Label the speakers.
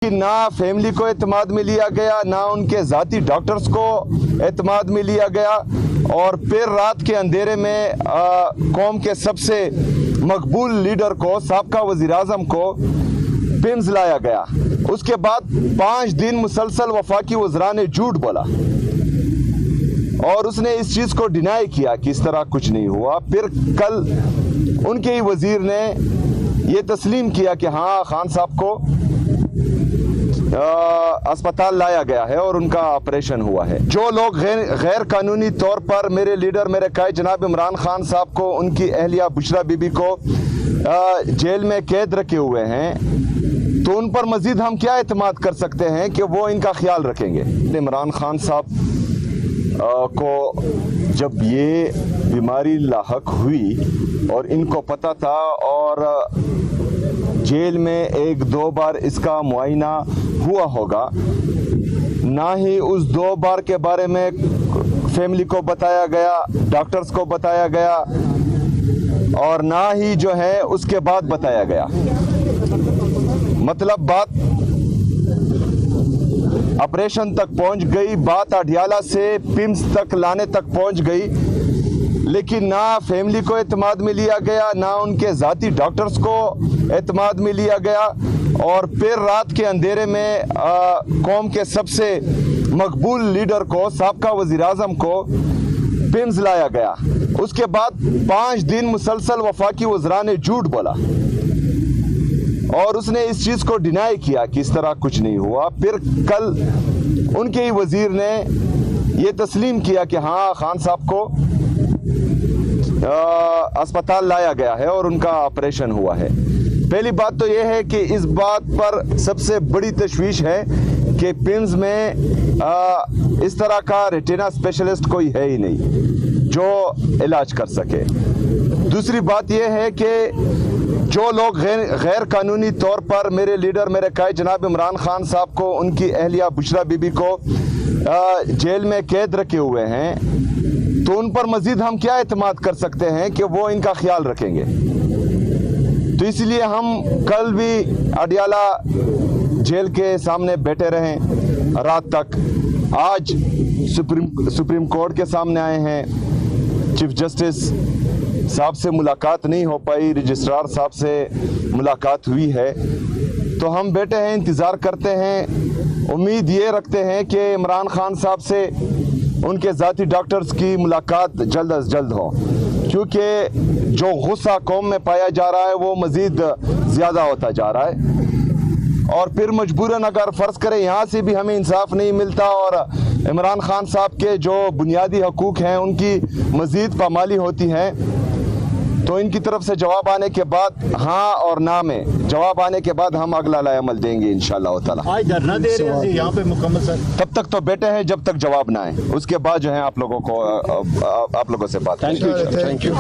Speaker 1: ना फैमिली को एतमाद में लिया गया, ना उनके ज़ाती डॉक्टर्स को एतमाद में लिया गया, और फिर रात के अंधेरे में कौम के सबसे मकबूल लीडर को, साबका वज़ीर आज़म को पिम्स लाया गया। उसके बाद 5 दिन मुसलसल वफाकी वज़रा ने झूठ बोला और उसने इस चीज़ को डिनाई किया कि इस तरह कुछ नहीं हुआ। फिर कल उनके ही वज़ीर ने ये तस्लीम किया कि हाँ, खान साहब को अस्पताल लाया गया है और उनका ऑपरेशन हुआ है। जो लोग गैर कानूनी तौर पर मेरे लीडर, मेरे कायद जनाब इमरान खान साहब को, उनकी अहलिया बुशरा बीबी को जेल में कैद रखे हुए हैं, तो उन पर मजीद हम क्या एतमाद कर सकते हैं कि वो इनका ख्याल रखेंगे। इमरान खान साहब को जब ये बीमारी लाहक हुई और इनको पता था, और जेल में 1-2 बार इसका मुआयना हुआ होगा, ना ही उस 2 बार के बारे में फैमिली को बताया गया, डॉक्टर्स को बताया गया, और ना ही जो है उसके बाद बताया गया। मतलब बात ऑपरेशन तक पहुंच गई, बात अडियाला से पिम्स तक लाने तक पहुंच गई, लेकिन ना फैमिली को एतमाद में लिया गया, ना उनके ज़ाती डॉक्टर्स को एतमाद में लिया गया, और फिर रात के अंधेरे में कौम के सबसे मकबूल लीडर को, साबका वज़ीर आज़म को पिम्स लाया गया। उसके बाद 5 दिन मुसलसल वफाकी वज़रा ने झूठ बोला और उसने इस चीज़ को डिनाई किया कि इस तरह कुछ नहीं हुआ। फिर कल उनके ही वज़ीर ने ये तस्लीम किया कि हाँ, खान साहब को अस्पताल लाया गया है और उनका ऑपरेशन हुआ है। पहली बात तो यह है कि इस बात पर सबसे बड़ी तशवीश है कि पिम्स में इस तरह का रेटिना स्पेशलिस्ट कोई है ही नहीं जो इलाज कर सके। दूसरी बात यह है कि जो लोग गैर कानूनी तौर पर मेरे लीडर, मेरे कायद जनाब इमरान खान साहब को, उनकी अहलिया बुशरा बीबी को जेल में कैद रखे हुए हैं, तो उन पर मजीद हम क्या एतमाद कर सकते हैं कि वो इनका ख्याल रखेंगे। तो इसलिए हम कल भी अडियाला जेल के सामने बैठे रहें रात तक। आज सुप्रीम कोर्ट के सामने आए हैं। चीफ जस्टिस साहब से मुलाकात नहीं हो पाई, रजिस्ट्रार साहब से मुलाकात हुई है, तो हम बैठे हैं, इंतज़ार करते हैं, उम्मीद ये रखते हैं कि इमरान खान साहब से, उनके ज़ाती डॉक्टर्स की मुलाकात जल्द अज जल्द हो, क्योंकि जो गुस्सा कौम में पाया जा रहा है वो मज़ीद ज़्यादा होता जा रहा है। और फिर मजबूरन अगर फ़र्ज़ करें यहाँ से भी हमें इंसाफ नहीं मिलता और इमरान खान साहब के जो बुनियादी हकूक़ हैं उनकी मज़ीद पामाली होती हैं, तो इनकी तरफ से जवाब आने के बाद, हाँ और ना में जवाब आने के बाद हम अगला लाएमल देंगे इंशाअल्लाह ताला।
Speaker 2: आज धरना दे रहे हैं यहाँ पे मुकम्मल सर।
Speaker 1: तब तक तो बैठे हैं जब तक जवाब ना आए, उसके बाद जो है आप लोगों से बात।
Speaker 2: Thank you.